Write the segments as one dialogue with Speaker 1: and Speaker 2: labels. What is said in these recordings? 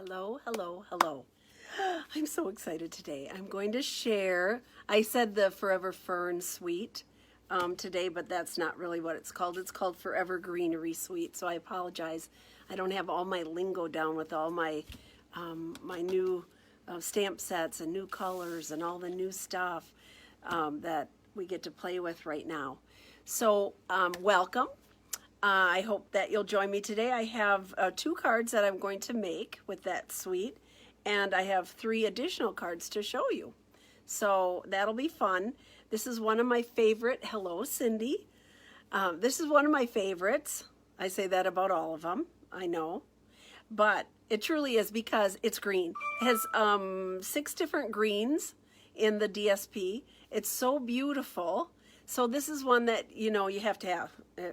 Speaker 1: Hello, hello, hello. I'm so excited today. I'm going to share, I said the Forever Fern Suite today, but that's not really what it's called. It's called Forever Greenery Suite, so I apologize. I don't have all my lingo down with all my, my new stamp sets and new colors and all the new stuff that we get to play with right now. So welcome. I hope that you'll join me today. I have 2 cards that I'm going to make with that suite, and I have 3 additional cards to show you. So that'll be fun. This is one of my favorite. Hello, Cindy. This is one of my favorites. I say that about all of them, I know. But it truly is because it's green. It has 6 different greens in the DSP. It's so beautiful. So this is one that, you know, you have to have,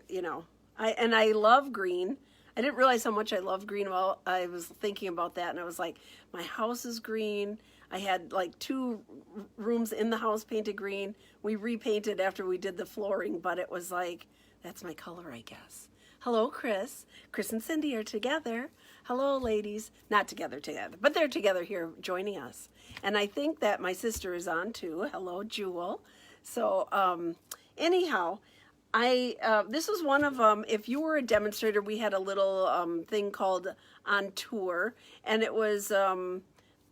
Speaker 1: you know. I love green. I didn't realize how much I love green. Well, I was thinking about that, and I was like, my house is green. I had like 2 rooms in the house painted green. We repainted after we did the flooring, but it was like, that's my color, I guess. Hello, Chris. Chris and Cindy are together. Hello, ladies. Not together, but they're together here joining us. And I think that my sister is on too. Hello, Jewel. So anyhow, this was one of them. If you were a demonstrator, we had a little thing called On Tour, and it was on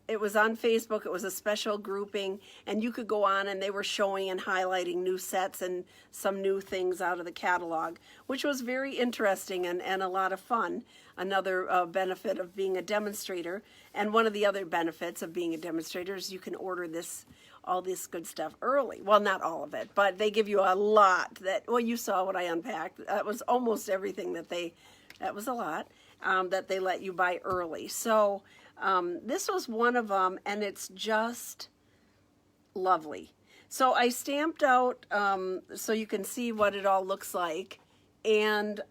Speaker 1: Facebook. It was a special grouping, and you could go on, and they were showing and highlighting new sets and some new things out of the catalog, which was very interesting and a lot of fun. Another benefit of being a demonstrator, and one of the other benefits of being a demonstrator is you can order all this good stuff early. Well, not all of it, but they give you a lot well, you saw what I unpacked. That was almost everything that was a lot, that they let you buy early. So this was one of them, and it's just lovely. So I stamped out so you can see what it all looks like, and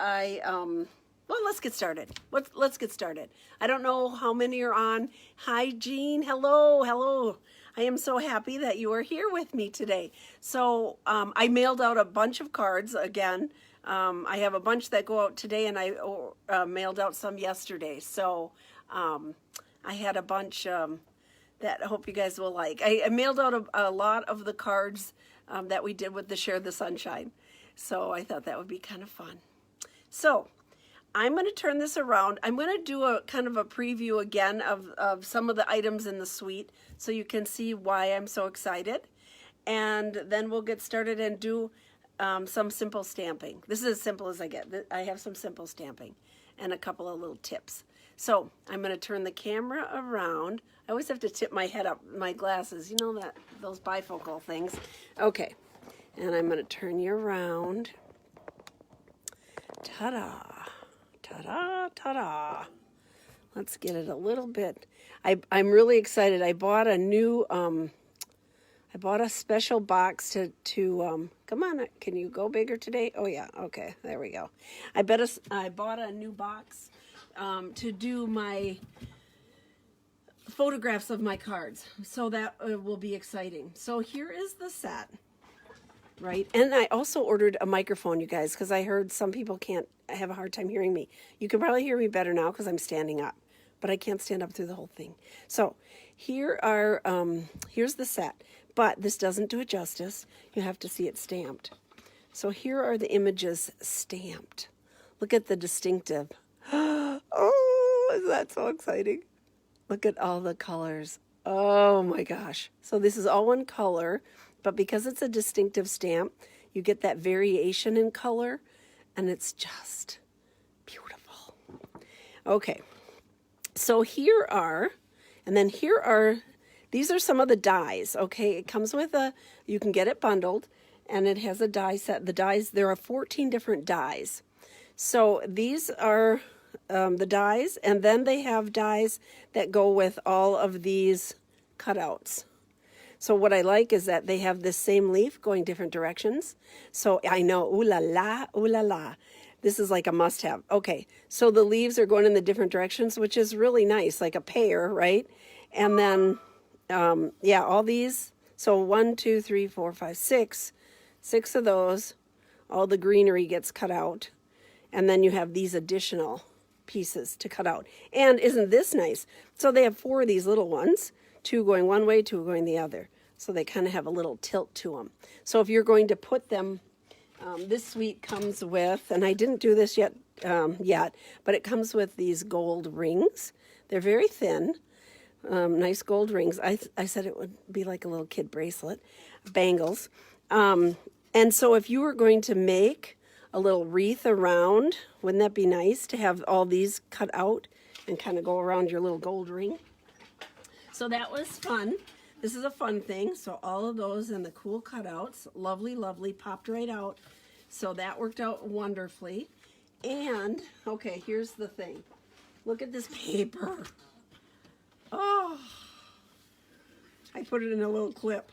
Speaker 1: well, let's get started. Let's get started. I don't know how many are on. Hi, Jean. Hello, hello. I am so happy that you are here with me today. So I mailed out a bunch of cards again. I have a bunch that go out today, and I mailed out some yesterday. So I had a bunch that I hope you guys will like. I mailed out a lot of the cards that we did with the Share the Sunshine. So I thought that would be kind of fun. So I'm going to turn this around. I'm going to do a kind of a preview again of some of the items in the suite so you can see why I'm so excited. And then we'll get started and do some simple stamping. This is as simple as I get. I have some simple stamping and a couple of little tips. So I'm going to turn the camera around. I always have to tip my head up, my glasses, you know, those bifocal things. Okay, and I'm going to turn you around. Ta-da. Ta-da, ta-da. Let's get it a little bit. I'm really excited. I bought a new, I bought a special box to come on, can you go bigger today? Oh yeah, okay, there we go. I bought a new box to do my photographs of my cards. So that will be exciting. So here is the set. Right, and I also ordered a microphone, you guys, because I heard some people can't have a hard time hearing me. You can probably hear me better now because I'm standing up, but I can't stand up through the whole thing. So here's the set, but this doesn't do it justice. You have to see it stamped. So here are the images stamped. Look at the distinctive. Oh, is that so exciting? Look at all the colors. Oh my gosh. So this is all one color. But because it's a distinctive stamp, you get that variation in color, and it's just beautiful. Okay, so these are some of the dies, okay? It comes with you can get it bundled, and it has a die set. The dies, there are 14 different dies. So these are the dies, and then they have dies that go with all of these cutouts. So what I like is that they have this same leaf going different directions. So I know, ooh la la, ooh la la. This is like a must-have. Okay, so the leaves are going in the different directions, which is really nice, like a pear, right? And then, yeah, all these. So 1, 2, 3, 4, 5, 6. 6 of those. All the greenery gets cut out. And then you have these additional pieces to cut out. And isn't this nice? So they have 4 of these little ones, 2 going one way, 2 going the other. So they kind of have a little tilt to them. So if you're going to put them, this suite comes with, and I didn't do this yet, but it comes with these gold rings. They're very thin, nice gold rings. I said it would be like a little kid bracelet, bangles. And so if you were going to make a little wreath around, wouldn't that be nice to have all these cut out and kind of go around your little gold ring? So that was fun. This is a fun thing. So all of those and the cool cutouts, lovely, lovely, popped right out. So that worked out wonderfully. And, okay, here's the thing. Look at this paper. Oh, I put it in a little clip.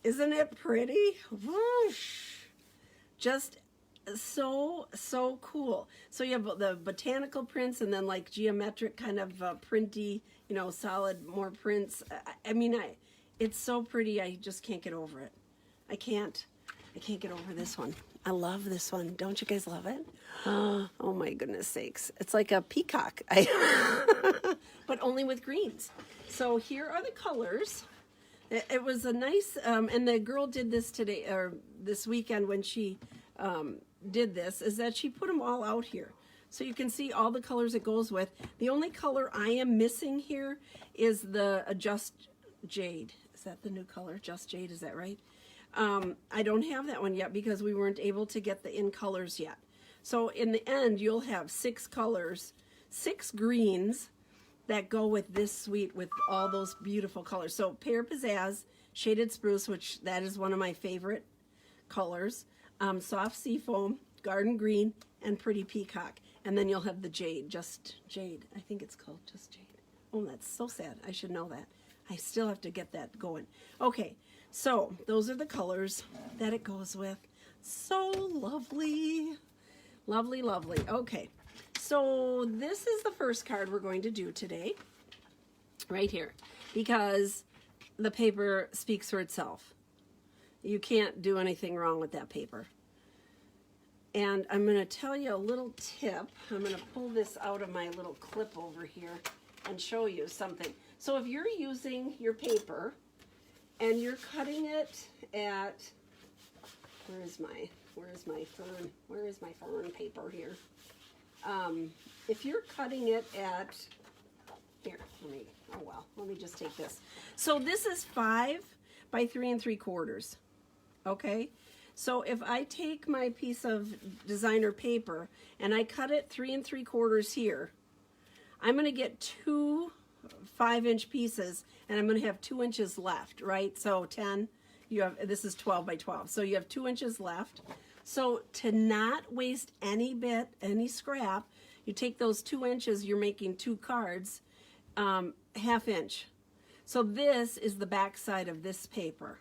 Speaker 1: Isn't it pretty? Whoosh. Just so cool. So you have the botanical prints and then like geometric kind of printy, you know, solid, more prints. I mean, it's so pretty. I just can't get over it. I can't get over this one. I love this one. Don't you guys love it? Oh my goodness sakes. It's like a peacock, but only with greens. So here are the colors. It was a nice, and the girl did this today, or this weekend when she did this, is that she put them all out here. So you can see all the colors it goes with. The only color I am missing here is the Just Jade. Is that the new color? Just Jade, is that right? I don't have that one yet because we weren't able to get the in colors yet. So in the end, you'll have 6 colors, 6 greens that go with this suite with all those beautiful colors. So Pear Pizzazz, Shaded Spruce, which that is one of my favorite colors, Soft Seafoam, Garden Green, and Pretty Peacock. And then you'll have the Jade, Just Jade. I think it's called Just Jade. Oh, that's so sad. I should know that. I still have to get that going. Okay, so those are the colors that it goes with. So lovely. Lovely, lovely. Okay, so this is the first card we're going to do today, right here, because the paper speaks for itself. You can't do anything wrong with that paper. And I'm going to tell you a little tip. I'm going to pull this out of my little clip over here and show you something. So if you're using your paper and you're cutting it at, where is my fern paper here? If you're cutting it at, here, let me just take this. So this is 5 by 3 3/4. Okay, so if I take my piece of designer paper and I cut it 3 3/4 here, I'm going to get 2 5-inch pieces, and I'm going to have 2 inches left, right? So 10, you have, this is 12 by 12, so you have 2 inches left. So to not waste any scrap, you take those 2 inches, you're making 2 cards, 1/2 inch. So this is the back side of this paper.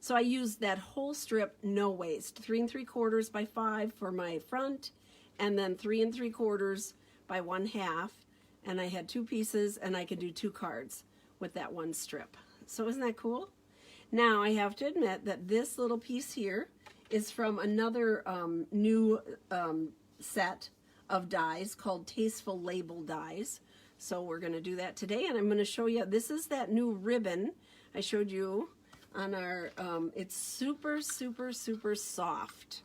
Speaker 1: So I used that whole strip, no waste, 3 3/4 by 5 for my front, and then 3 3/4 by 1/2. And I had 2 pieces, and I could do 2 cards with that one strip. So isn't that cool? Now I have to admit that this little piece here is from another new set of dies called Tasteful Label dies. So we're going to do that today, and I'm going to show you, this is that new ribbon I showed you on our, it's super, super, super soft.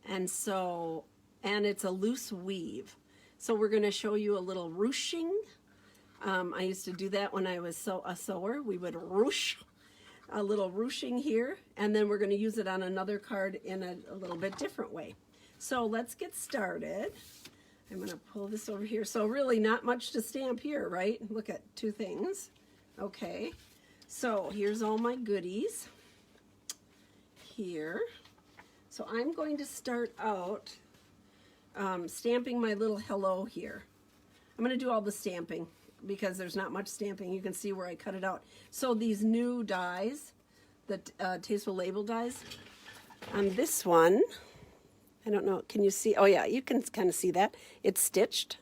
Speaker 1: And so, and it's a loose weave. So we're going to show you a little ruching. I used to do that when I was a sewer. We would ruche, a little ruching here, and then we're going to use it on another card in a little bit different way. So let's get started. I'm going to pull this over here. So really not much to stamp here, right? Look at 2 things. Okay, so here's all my goodies here. So I'm going to start out stamping my little hello here. I'm going to do all the stamping because there's not much stamping. You can see where I cut it out. So these new dies, the Tasteful Label dies, on this one, I don't know, can you see? Oh yeah, you can kind of see that. It's stitched.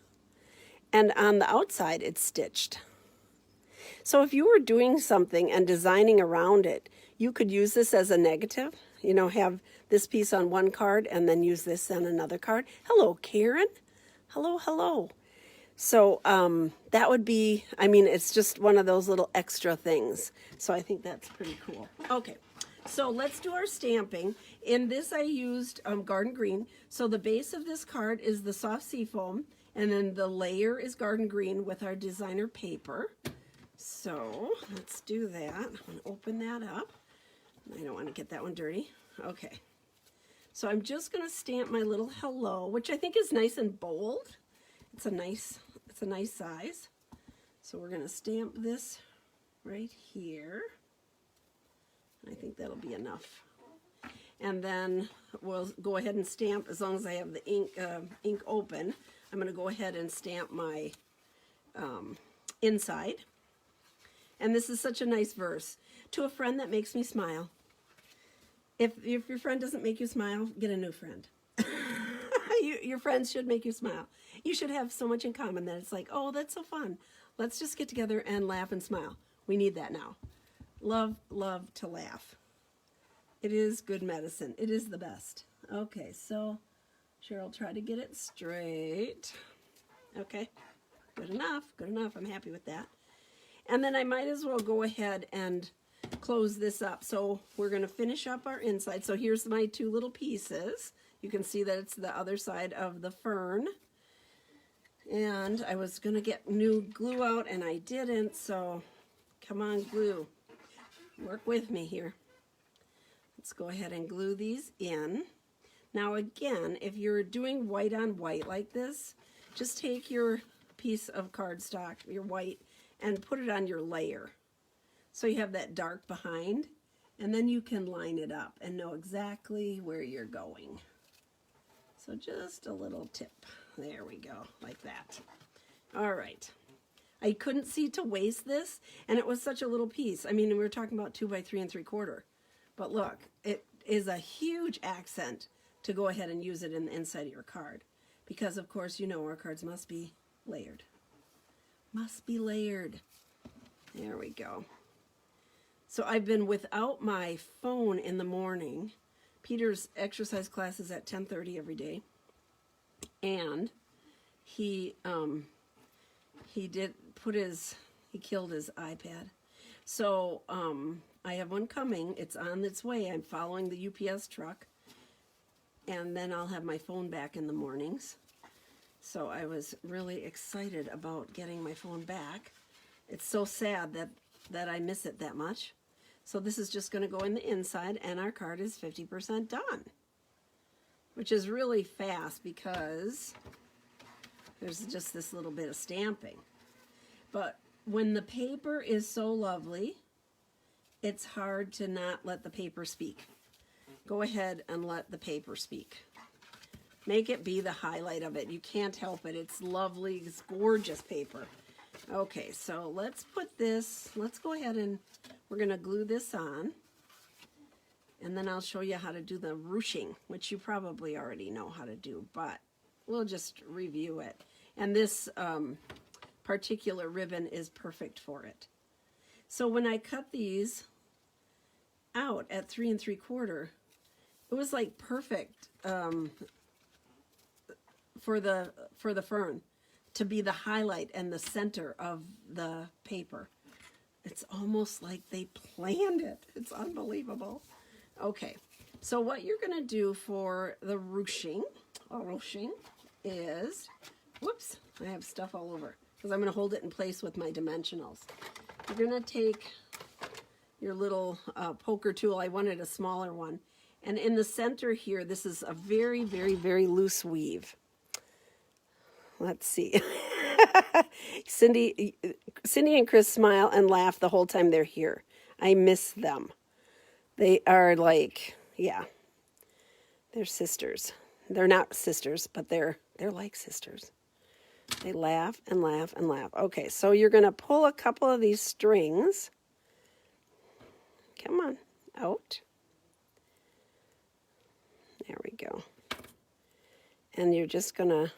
Speaker 1: And on the outside, it's stitched. So if you were doing something and designing around it, you could use this as a negative. You know, have this piece on one card and then use this on another card. Hello, Karen. Hello, hello. So that would be, I mean, it's just one of those little extra things. So I think that's pretty cool. Okay, so let's do our stamping. In this I used Garden Green. So the base of this card is the soft seafoam, and then the layer is Garden Green with our designer paper. So let's do that. I'm going to open that up. I don't want to get that one dirty. Okay. So I'm just going to stamp my little hello, which I think is nice and bold. It's a nice size. So we're going to stamp this right here. I think that'll be enough. And then we'll go ahead and stamp, as long as I have the ink open, I'm going to go ahead and stamp my inside. And this is such a nice verse. To a friend that makes me smile. If your friend doesn't make you smile, get a new friend. Your friends should make you smile. You should have so much in common that it's like, oh, that's so fun. Let's just get together and laugh and smile. We need that now. Love to laugh. It is good medicine. It is the best. Okay, so Cheryl, try to get it straight. Okay, good enough, good enough. I'm happy with that. And then I might as well go ahead and close this up. So we're going to finish up our inside. So here's my two little pieces. You can see that it's the other side of the fern. And I was going to get new glue out and I didn't. So come on, glue. Work with me here. Let's go ahead and glue these in. Now again, if you're doing white on white like this, just take your piece of cardstock, your white, and put it on your layer. So you have that dark behind, and then you can line it up and know exactly where you're going. So just a little tip. There we go, like that. All right. I couldn't see to waste this, and it was such a little piece. I mean, we were talking about 2 by 3 3/4. But look, it is a huge accent to go ahead and use it in the inside of your card. Because, of course, you know our cards must be layered. Must be layered. There we go. So I've been without my phone in the morning. Peter's exercise class is at 10:30 every day. And he killed his iPad. So I have one coming. It's on its way. I'm following the UPS truck. And then I'll have my phone back in the mornings. So I was really excited about getting my phone back. It's so sad that I miss it that much. So this is just going to go in the inside, and our card is 50% done. Which is really fast because there's just this little bit of stamping. But when the paper is so lovely, it's hard to not let the paper speak. Go ahead and let the paper speak. Make it be the highlight of it. You can't help it. It's lovely, it's gorgeous paper. Okay, so let's go ahead and we're going to glue this on. And then I'll show you how to do the ruching, which you probably already know how to do, but we'll just review it. And this particular ribbon is perfect for it. So when I cut these out at 3 3/4, it was like perfect for the fern to be the highlight and the center of the paper. It's almost like they planned it. It's unbelievable. Okay, so what you're going to do for the ruching is, whoops, I have stuff all over because I'm going to hold it in place with my dimensionals. You're going to take your little poker tool. I wanted a smaller one. And in the center here, this is a very, very, very loose weave. Let's see. Cindy and Chris smile and laugh the whole time they're here. I miss them. They are like, yeah, they're sisters. They're not sisters, but they're like sisters. They laugh and laugh and laugh. Okay, so you're going to pull a couple of these strings. Come on, out. There we go. And you're just going to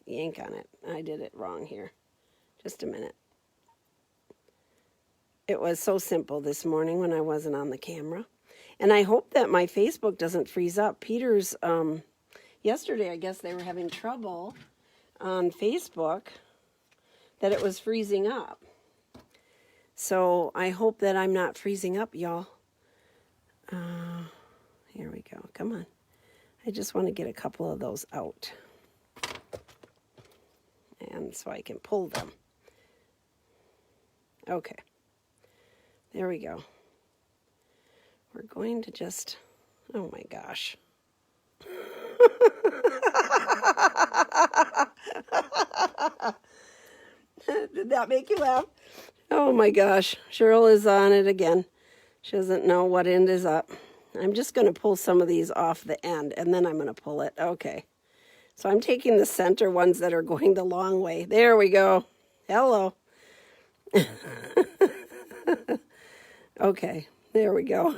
Speaker 1: yank on it. I did it wrong here. Just a minute. It was so simple this morning when I wasn't on the camera. And I hope that my Facebook doesn't freeze up. Peter's, yesterday I guess they were having trouble on Facebook that it was freezing up. So I hope that I'm not freezing up, y'all. Here we go. Come on. I just want to get a couple of those out. And so I can pull them. Okay. There we go. We're going to just, oh my gosh. Did that make you laugh? Oh my gosh. Cheryl is on it again. She doesn't know what end is up. I'm just going to pull some of these off the end, and then I'm going to pull it. Okay. So I'm taking the center ones that are going the long way. There we go. Hello. Okay. There we go.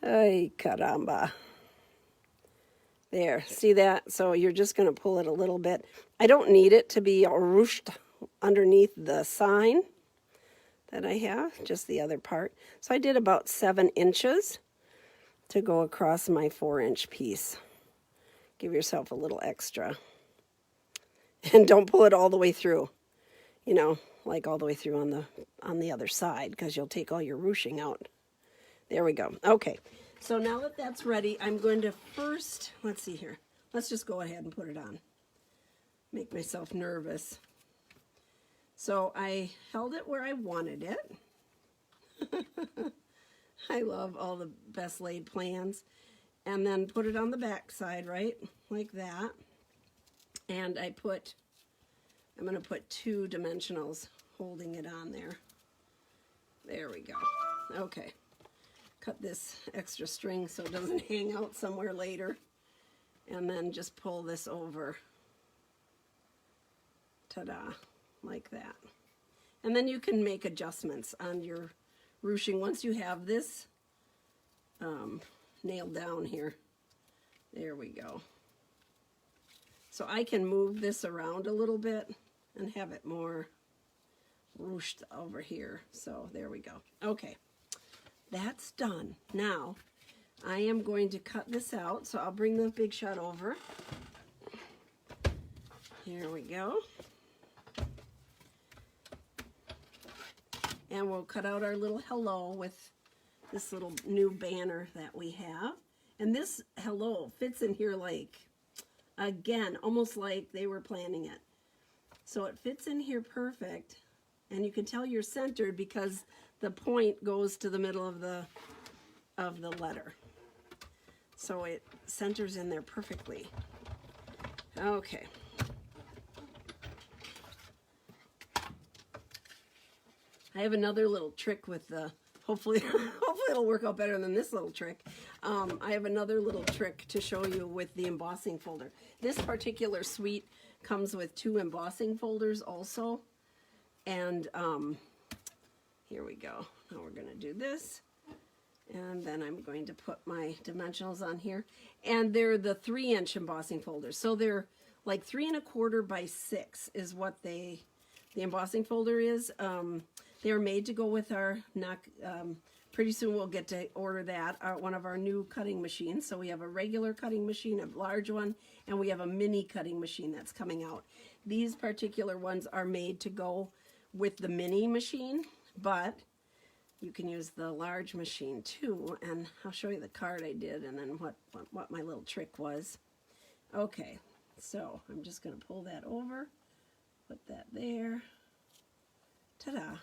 Speaker 1: Ay, caramba. There. See that? So you're just going to pull it a little bit. I don't need it to be ruched underneath the sign that I have, just the other part. So I did about 7 inches to go across my 4-inch piece. Give yourself a little extra. And don't pull it all the way through, you know, like all the way through on the other side, because you'll take all your ruching out. There we go. Okay, so now that that's ready, I'm going to first, let's see here. Let's just go ahead and put it on. Make myself nervous. So I held it where I wanted it. I love all the best laid plans. And then put it on the back side, right? Like that. And I'm going to put 2 dimensionals holding it on there. There we go. Okay. Cut this extra string so it doesn't hang out somewhere later. And then just pull this over. Ta-da. Like that. And then you can make adjustments on your ruching once you have this nailed down here. There we go. So I can move this around a little bit and have it more ruched over here. So there we go. Okay, that's done. Now I am going to cut this out. So I'll bring the big shot over. Here we go. And we'll cut out our little hello with this little new banner that we have. And this hello fits in here like, again, almost like they were planning it. So it fits in here perfect. And you can tell you're centered because the point goes to the middle of the letter. So it centers in there perfectly. Okay. I have another little trick with the, hopefully it'll work out better than this little trick. I have another little trick to show you with the embossing folder. This particular suite comes with 2 embossing folders also. And here we go. Now we're going to do this. And then I'm going to put my dimensionals on here. And they're the 3-inch embossing folders. So they're like 3 1/4 by 6 is what the embossing folder is. They're made to go with our pretty soon we'll get to order that, one of our new cutting machines. So we have a regular cutting machine, a large one, and we have a mini cutting machine that's coming out. These particular ones are made to go with the mini machine, but you can use the large machine too. And I'll show you the card I did and then what my little trick was. Okay, so I'm just going to pull that over, put that there. Ta-da.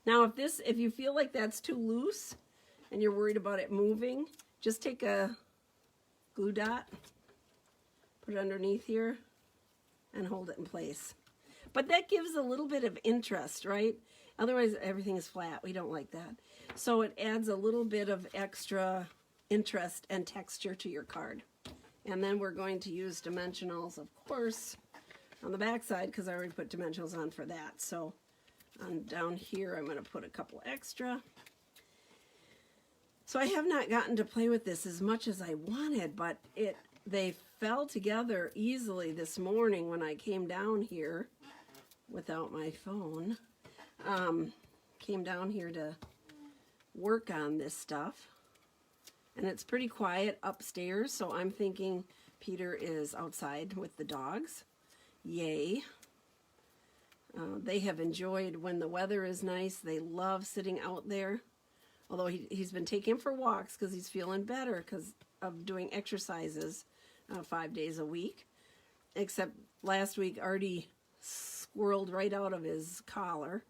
Speaker 1: Now if you feel like that's too loose and you're worried about it moving, just take a glue dot, put it underneath here, and hold it in place. But that gives a little bit of interest, right? Otherwise everything is flat. We don't like that. So it adds a little bit of extra interest and texture to your card. And then we're going to use dimensionals, of course, on the back side because I already put dimensionals on for that. So down here I'm going to put a couple extra. So I have not gotten to play with this as much as I wanted, but they fell together easily this morning when I came down here without my phone. Came down here to work on this stuff. And it's pretty quiet upstairs, so I'm thinking Peter is outside with the dogs. Yay. They have enjoyed when the weather is nice. They love sitting out there. Although he's been taking him for walks because he's feeling better because of doing exercises 5 days a week. Except last week, Artie squirreled right out of his collar.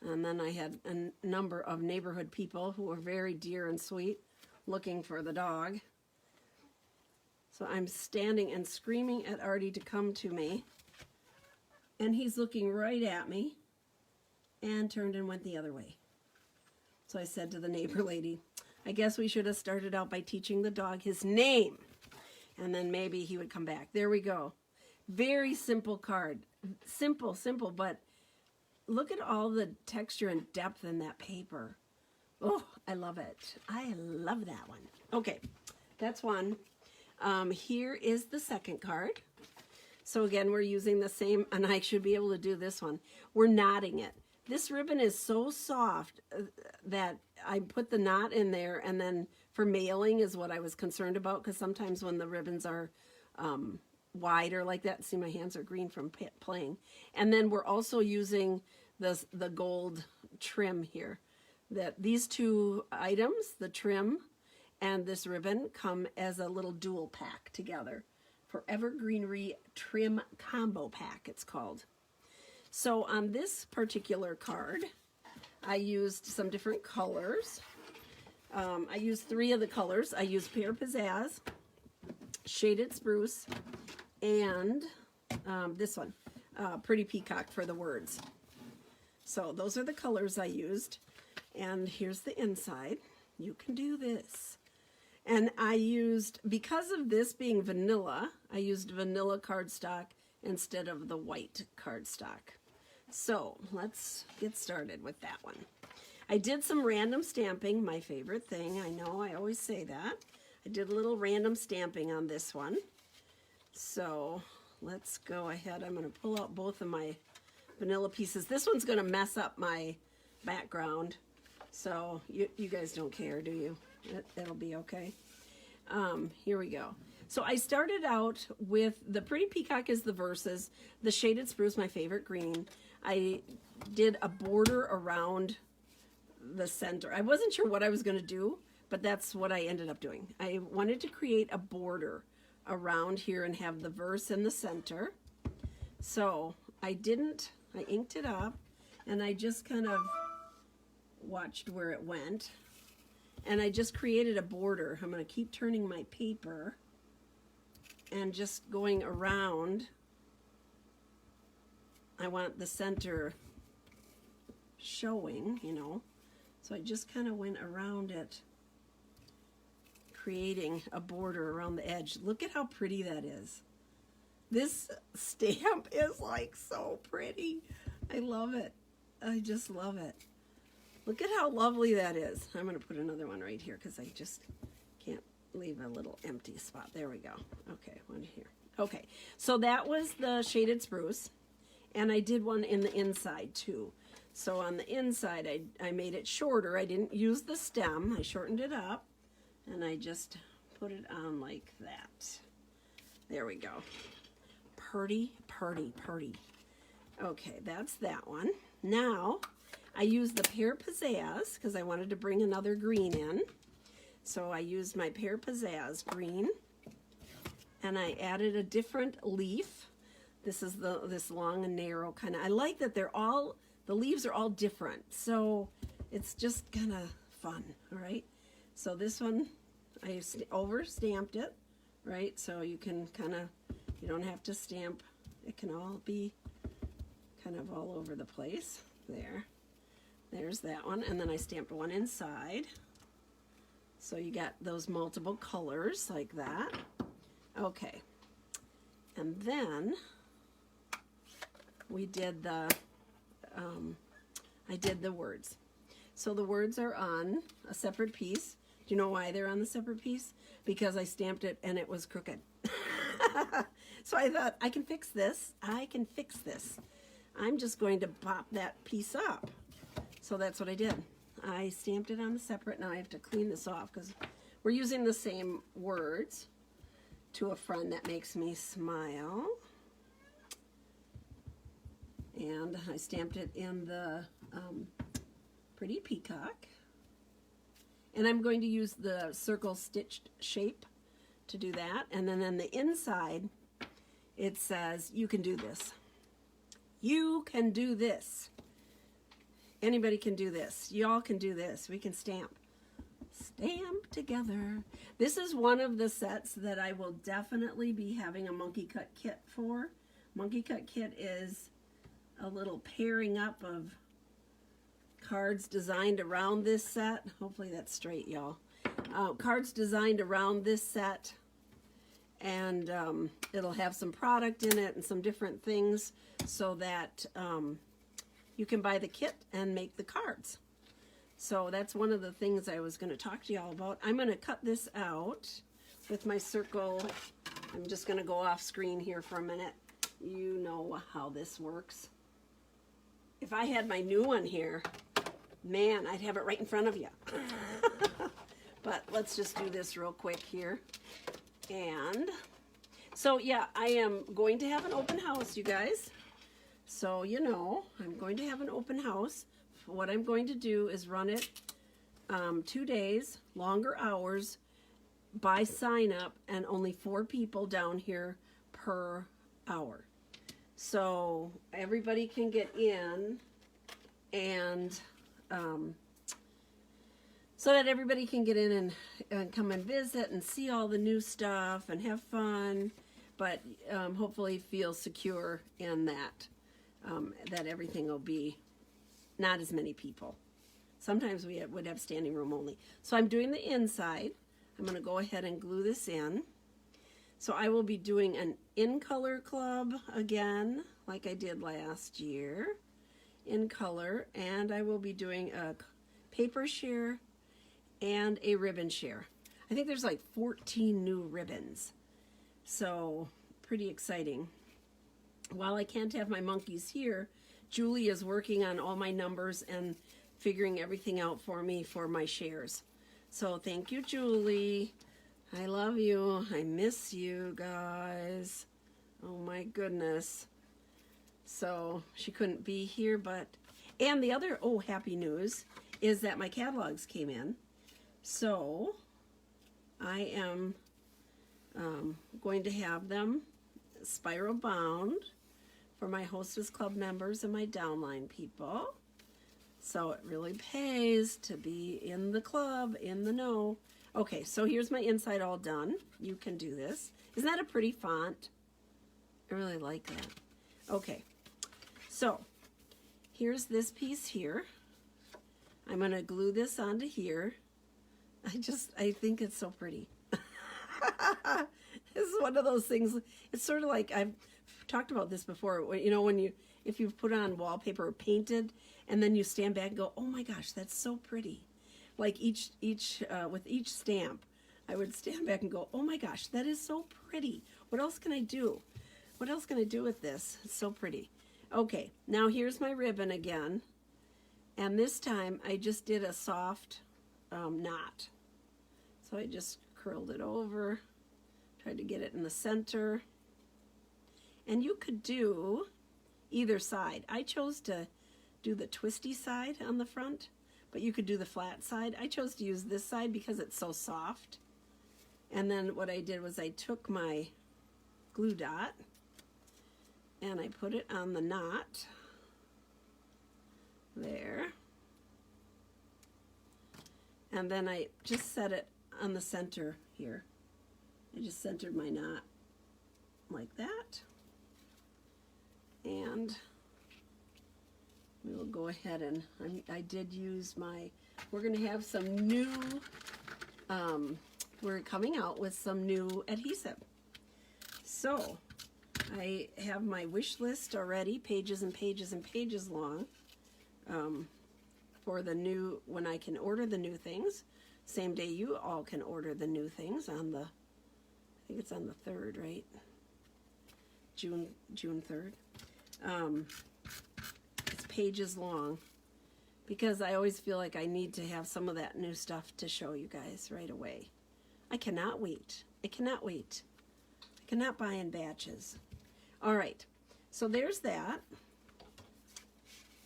Speaker 1: And then I had a number of neighborhood people who were very dear and sweet looking for the dog. So I'm standing and screaming at Artie to come to me. And he's looking right at me and turned and went the other way. So I said to the neighbor lady, I guess we should have started out by teaching the dog his name. And then maybe he would come back. There we go. Very simple card. Simple, but look at all the texture and depth in that paper. Oh, I love it. I love that one. Okay, that's one. Here is the second card. So again, we're using the same, and I should be able to do this one. We're knotting it. This ribbon is so soft that I put the knot in there, and then for mailing is what I was concerned about, because sometimes when the ribbons are wider like that, see my hands are green from playing. And then we're also using the gold trim here. That these two items, the trim and this ribbon, come as a little dual pack together. Forever Greenery Trim Combo Pack, it's called. So on this particular card, I used some different colors. I used 3 of the colors. I used Pear Pizzazz, Shaded Spruce, and this one, Pretty Peacock for the words. So those are the colors I used. And here's the inside. You can do this. And I used, because of this being vanilla, I used vanilla cardstock instead of the white cardstock. So let's get started with that one. I did some random stamping, my favorite thing. I know I always say that. I did a little random stamping on this one. So let's go ahead. I'm going to pull out both of my vanilla pieces. This one's going to mess up my background. So you guys don't care, do you? It'll be okay. Here we go. So I started out with the Pretty Peacock is the verses, the Shaded Spruce, my favorite green. I did a border around the center. I wasn't sure what I was going to do, but that's what I ended up doing. I wanted to create a border around here and have the verse in the center. So I inked it up, and I just kind of watched where it went. And I just created a border. I'm going to keep turning my paper and just going around. I want the center showing, you know. So I just kind of went around it, creating a border around the edge. Look at how pretty that is. This stamp is like so pretty. I love it. I just love it. Look at how lovely that is. I'm going to put another one right here because I just can't leave a little empty spot. There we go. Okay, one here. Okay, so that was the Shaded Spruce, and I did one in the inside too. So on the inside, I made it shorter. I didn't use the stem. I shortened it up, and I just put it on like that. There we go. Pretty, pretty, pretty. Okay, that's that one. Now, I used the Pear Pizzazz because I wanted to bring another green in. So I used my Pear Pizzazz green, and I added a different leaf. This is this long and narrow kind of. I like that the leaves are all different, so it's just kind of fun. All right. So this one, I over stamped it, right? So you can you don't have to stamp. It can all be kind of all over the place. There's that one, and then I stamped one inside. So you got those multiple colors like that. Okay, and then we did I did the words. So the words are on a separate piece. Do you know why they're on the separate piece? Because I stamped it and it was crooked. So I thought, I can fix this. I can fix this. I'm just going to pop that piece up. So that's what I did. I stamped it on the separate. Now I have to clean this off because we're using the same words. to a friend that makes me smile. And I stamped it in the Pretty Peacock. And I'm going to use the circle stitched shape to do that. And then on the inside, it says, you can do this. You can do this. Anybody can do this. Y'all can do this. We can stamp. Stamp together. This is one of the sets that I will definitely be having a monkey cut kit for. Monkey cut kit is a little pairing up of cards designed around this set. Hopefully that's straight, y'all. Cards designed around this set, and it'll have some product in it and some different things so that you can buy the kit and make the cards. So that's one of the things I was going to talk to y'all about. I'm going to cut this out with my circle. I'm just going to go off screen here for a minute. You know how this works. If I had my new one here, man, I'd have it right in front of you. But let's just do this real quick here. And so, yeah, I am going to have an open house, you guys. So, you know, I'm going to have an open house. What I'm going to do is run it 2 days, longer hours, by sign up, and only 4 people down here per hour. So everybody can get in, and so that everybody can get in and come and visit and see all the new stuff and have fun, but hopefully feel secure in that, that everything will be not as many people. Sometimes we would have standing room only. So I'm doing the inside. I'm going to go ahead and glue this in. So I will be doing an in color club again, like I did last year, in color, and I will be doing a paper share and a ribbon share. I think there's like 14 new ribbons, so pretty exciting. While I can't have my monkeys here, Julie is working on all my numbers and figuring everything out for me for my shares. So thank you, Julie. I love you. I miss you guys. Oh my goodness. So she couldn't be here, but, and the other, happy news is that my catalogs came in. So I am going to have them spiral bound for my Hostess Club members and my downline people. So it really pays to be in the club, in the know. Okay, so here's my inside all done. You can do this. Isn't that a pretty font? I really like that. Okay, so here's this piece here. I'm going to glue this onto here. I think it's so pretty. This is one of those things. It's sort of like, I've talked about this before. You know, if you've put on wallpaper or painted, and then you stand back and go, oh my gosh, that's so pretty. Like with each stamp, I would stand back and go, oh my gosh, that is so pretty. What else can I do? What else can I do with this? It's so pretty. Okay, now here's my ribbon again. And this time I just did a soft knot. So I just curled it over, tried to get it in the center. And you could do either side. I chose to do the twisty side on the front, but you could do the flat side. I chose to use this side because it's so soft. And then what I did was I took my glue dot and I put it on the knot there. And then I just set it on the center here. I just centered my knot like that. And we will go ahead and, I did use my, we're going to have some new, we're coming out with some new adhesive. So I have my wish list already, pages and pages and pages long, for the new, when I can order the new things. Same day you all can order the new things on the, I think it's on the 3rd, right? June 3rd. It's pages long because I always feel like I need to have some of that new stuff to show you guys right away. I cannot wait. I cannot wait. cannot buy in batches. All right, so there's that.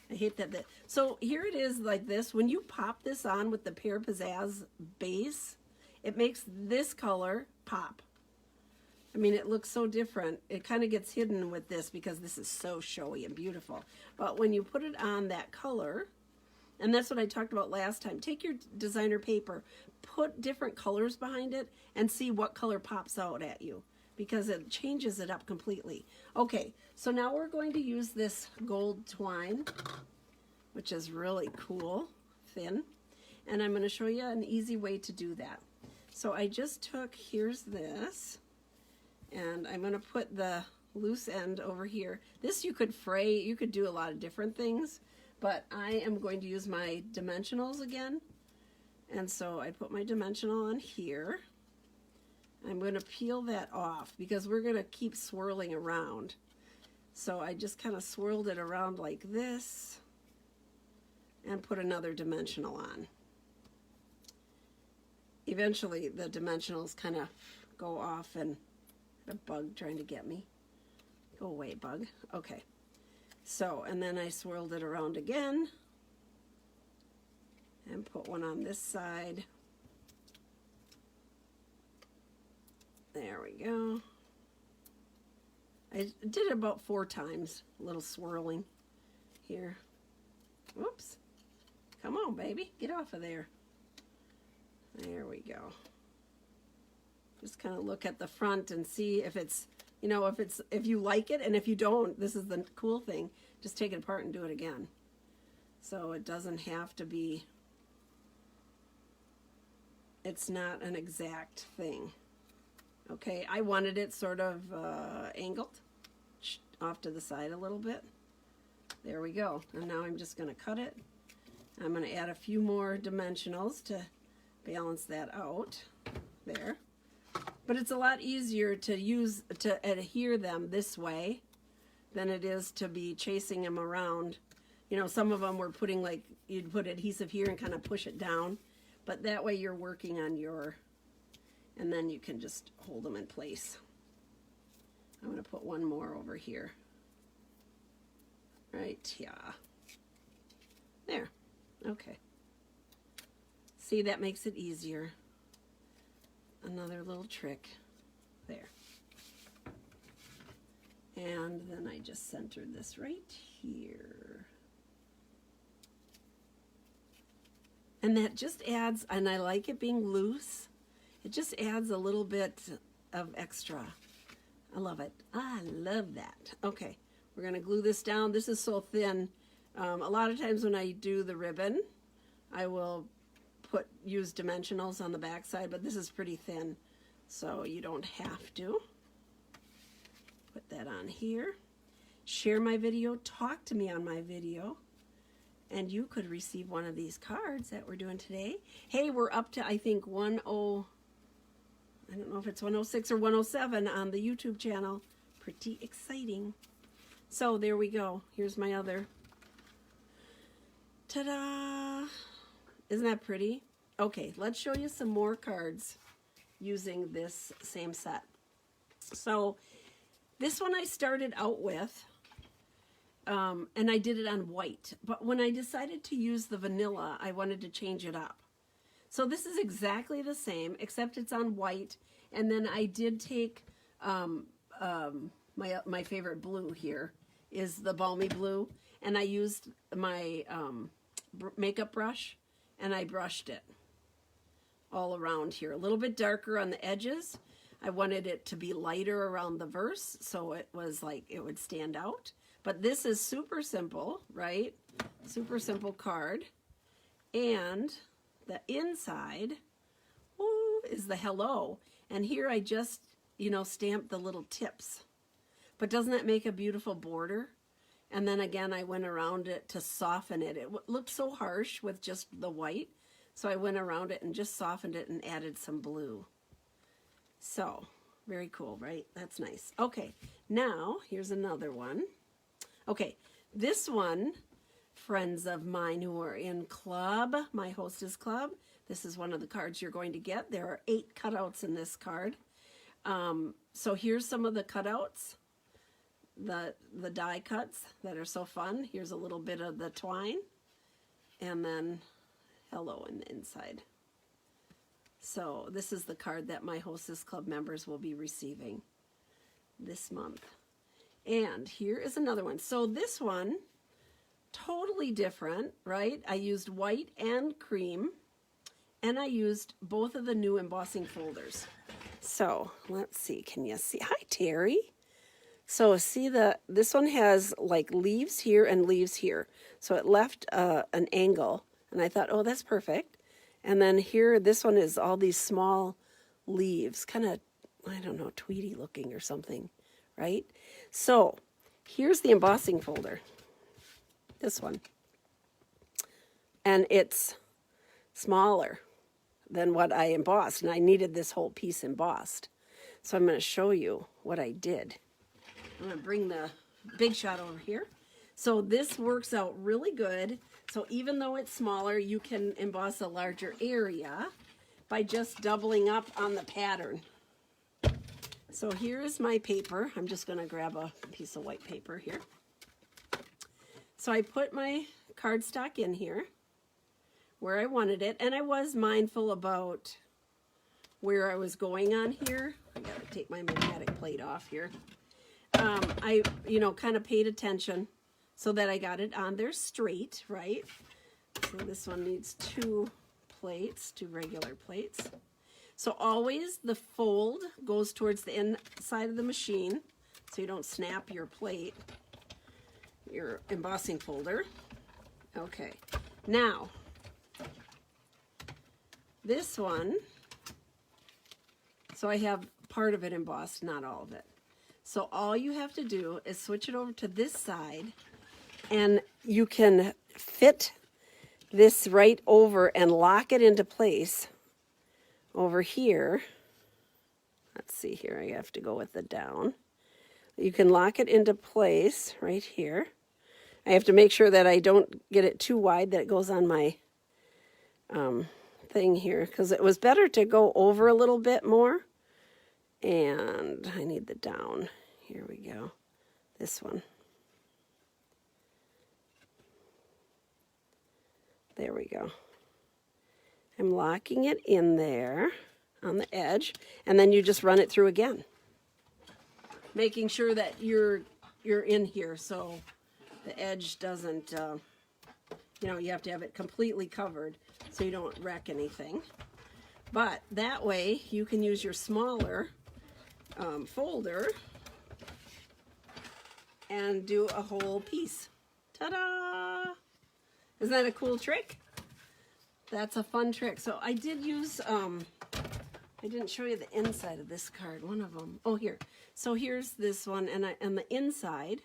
Speaker 1: I hate that. So here it is like this. When you pop this on with the Pear Pizzazz base, it makes this color pop. I mean, it looks so different. It kind of gets hidden with this because this is so showy and beautiful. But when you put it on that color, and that's what I talked about last time, take your designer paper, put different colors behind it, and see what color pops out at you, because it changes it up completely. Okay, so now we're going to use this gold twine, which is really cool, thin, and I'm going to show you an easy way to do that. So I just took, here's this, and I'm going to put the loose end over here. This you could fray, you could do a lot of different things, but I am going to use my dimensionals again, and so I put my dimensional on here. I'm going to peel that off because we're going to keep swirling around. So I just kind of swirled it around like this and put another dimensional on. Eventually the dimensionals kind of go off, and a bug trying to get me. Go away, bug. Okay. So, and then I swirled it around again and put one on this side. There we go. I did it about 4 times, a little swirling here. Whoops. Come on, baby, get off of there. There we go. Just kind of look at the front and see if it's, you know, if you like it, and if you don't, this is the cool thing, just take it apart and do it again. So it doesn't have to be, it's not an exact thing. Okay, I wanted it sort of angled off to the side a little bit. There we go. And now I'm just going to cut it. I'm going to add a few more dimensionals to balance that out. There. But it's a lot easier to adhere them this way than it is to be chasing them around. You know, some of them were putting, like, you'd put adhesive here and kind of push it down. But that way you're working on your, and then you can just hold them in place. I'm going to put one more over here. Right, yeah. There, okay. See, that makes it easier. Another little trick. There. And then I just centered this right here. And that just adds, and I like it being loose, it just adds a little bit of extra. I love it. I love that. Okay, we're going to glue this down. This is so thin. A lot of times when I do the ribbon, I will use dimensionals on the back side, but this is pretty thin, so you don't have to. Put that on here. Share my video. Talk to me on my video. And you could receive one of these cards that we're doing today. Hey, we're up to, I think, I don't know if it's 106 or 107 on the YouTube channel. Pretty exciting. So there we go. Here's my other. Ta-da! Isn't that pretty? Okay, let's show you some more cards using this same set. So this one I started out with, and I did it on white. But when I decided to use the vanilla, I wanted to change it up. So this is exactly the same, except it's on white. And then I did take my favorite blue here is the Balmy Blue, and I used my makeup brush, and I brushed it all around here. A little bit darker on the edges. I wanted it to be lighter around the verse, so it was like it would stand out. But this is super simple, right? Super simple card. And the inside, ooh, is the hello. And here I just, you know, stamped the little tips. But doesn't that make a beautiful border? And then again, I went around it to soften it. It looked so harsh with just the white. So I went around it and just softened it and added some blue. So, very cool, right? That's nice. Okay, now here's another one. Okay, this one, friends of mine who are in club, my hostess club, this is one of the cards you're going to get. There are 8 cutouts in this card. So here's some of the cutouts, the die cuts that are so fun. Here's a little bit of the twine, and then hello in the inside. So this is the card that my Hostess Club members will be receiving this month. And here is another one. So this one, totally different, right? I used white and cream, and I used both of the new embossing folders. So let's see, can you see? Hi, Terry. So see, this one has like leaves here and leaves here. So it left an angle, and I thought, oh, that's perfect. And then here, this one is all these small leaves, kind of, I don't know, tweedy looking or something, right? So here's the embossing folder, this one. And it's smaller than what I embossed, and I needed this whole piece embossed. So I'm going to show you what I did. I'm going to bring the big shot over here. So this works out really good. So even though it's smaller, you can emboss a larger area by just doubling up on the pattern. So here is my paper. I'm just going to grab a piece of white paper here. So I put my cardstock in here where I wanted it, and I was mindful about where I was going on here. I got to take my magnetic plate off here. I, kind of paid attention so that I got it on there straight, right? So this one needs two regular plates. So always the fold goes towards the inside of the machine so you don't snap your plate, your embossing folder. Okay, now this one, so I have part of it embossed, not all of it. So all you have to do is switch it over to this side, and you can fit this right over and lock it into place over here. Let's see here, I have to go with the down. You can lock it into place right here. I have to make sure that I don't get it too wide, that it goes on my thing here, because it was better to go over a little bit more. And I need the down. Here we go. This one. There we go. I'm locking it in there on the edge, and then you just run it through again, making sure that you're in here so the edge doesn't, you have to have it completely covered so you don't wreck anything. But that way you can use your smaller folder and do a whole piece. Ta-da! Isn't that a cool trick? That's a fun trick. So I did use, I didn't show you the inside of this card, one of them. Oh, here. So here's this one, and the inside,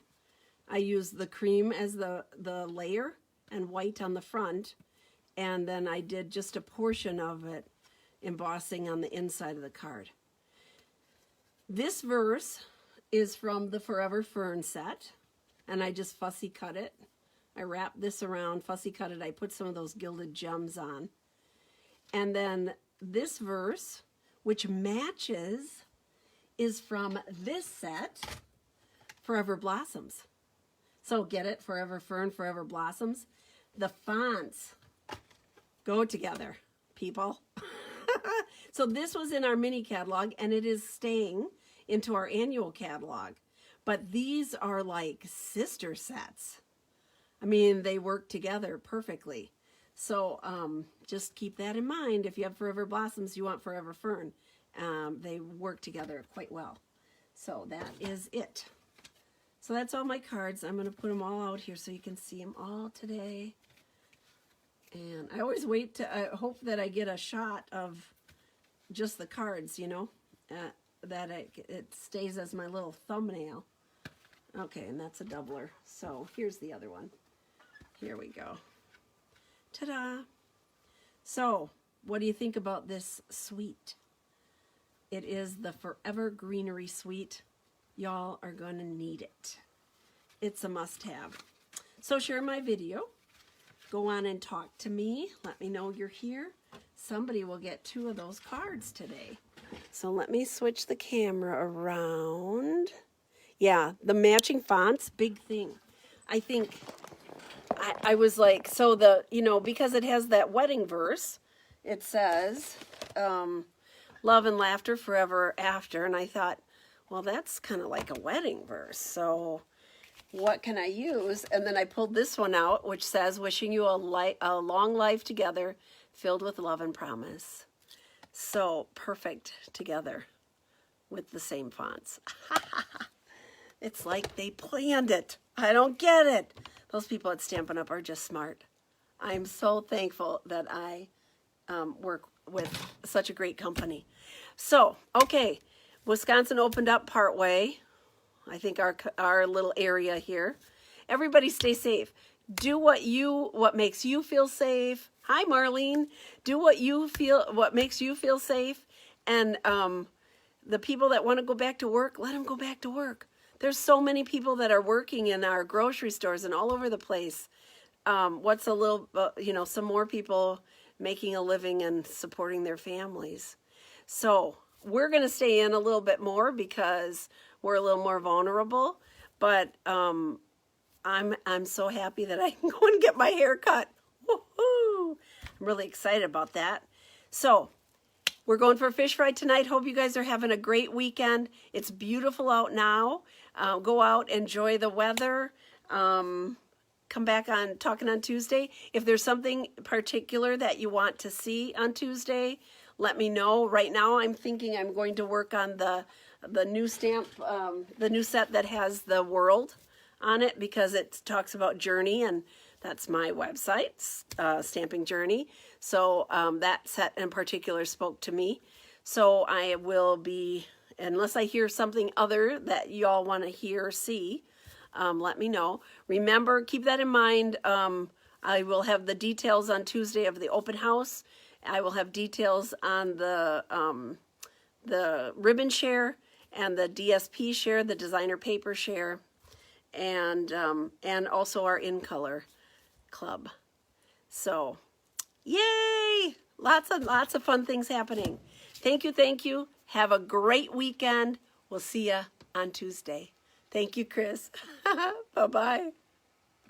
Speaker 1: I used the cream as the layer and white on the front, and then I did just a portion of it embossing on the inside of the card. This verse is from the Forever Fern set, and I just fussy cut it. I wrapped this around, fussy cut it. I put some of those gilded gems on. And then this verse, which matches, is from this set, Forever Blossoms. So get it? Forever Fern, Forever Blossoms. The fonts go together, people. So this was in our mini catalog, and it is staying into our annual catalog. But these are like sister sets. I mean, they work together perfectly. So just keep that in mind. If you have Forever Blossoms, you want Forever Fern. They work together quite well. So that is it. So that's all my cards. I'm going to put them all out here so you can see them all today. And I always wait to, I hope that I get a shot of just the cards, that it stays as my little thumbnail. Okay, and that's a doubler. So here's the other one. Here we go. Ta-da! So, what do you think about this suite? It is the Forever Greenery suite. Y'all are going to need it. It's a must-have. So share my video. Go on and talk to me. Let me know you're here. Somebody will get 2 of those cards today. So let me switch the camera around. Yeah, the matching fonts, big thing. I think I was like, so the, because it has that wedding verse, it says, love and laughter forever after. And I thought, well, that's kind of like a wedding verse. So what can I use? And then I pulled this one out, which says, wishing you a long life together, filled with love and promise. So perfect together with the same fonts. It's like they planned it. I don't get it. Those people at Stampin' Up! Are just smart. I'm so thankful that I work with such a great company. So, okay, Wisconsin opened up partway. I think our little area here. Everybody stay safe. Do what makes you feel safe. Hi, Marlene. Do what makes you feel safe. And the people that want to go back to work, let them go back to work. There's so many people that are working in our grocery stores and all over the place. What's a little, some more people making a living and supporting their families. So we're going to stay in a little bit more because we're a little more vulnerable. But I'm so happy that I can go and get my hair cut. Woohoo! I'm really excited about that. So we're going for a fish fry tonight. Hope you guys are having a great weekend. It's beautiful out now. Go out, enjoy the weather. Come back on Talking on Tuesday. If there's something particular that you want to see on Tuesday, let me know. Right now, I'm thinking I'm going to work on the new stamp, the new set that has the world on it because it talks about journey, and that's my website, Stamping Journey. So that set in particular spoke to me. So I will be, unless I hear something other that y'all want to hear or see, let me know. Remember, keep that in mind. I will have the details on Tuesday of the open house. I will have details on the ribbon share and the DSP share, the designer paper share, and also our in color club. So, yay! Lots of fun things happening. Thank you. Have a great weekend. We'll see ya on Tuesday. Thank you, Chris. Bye-bye.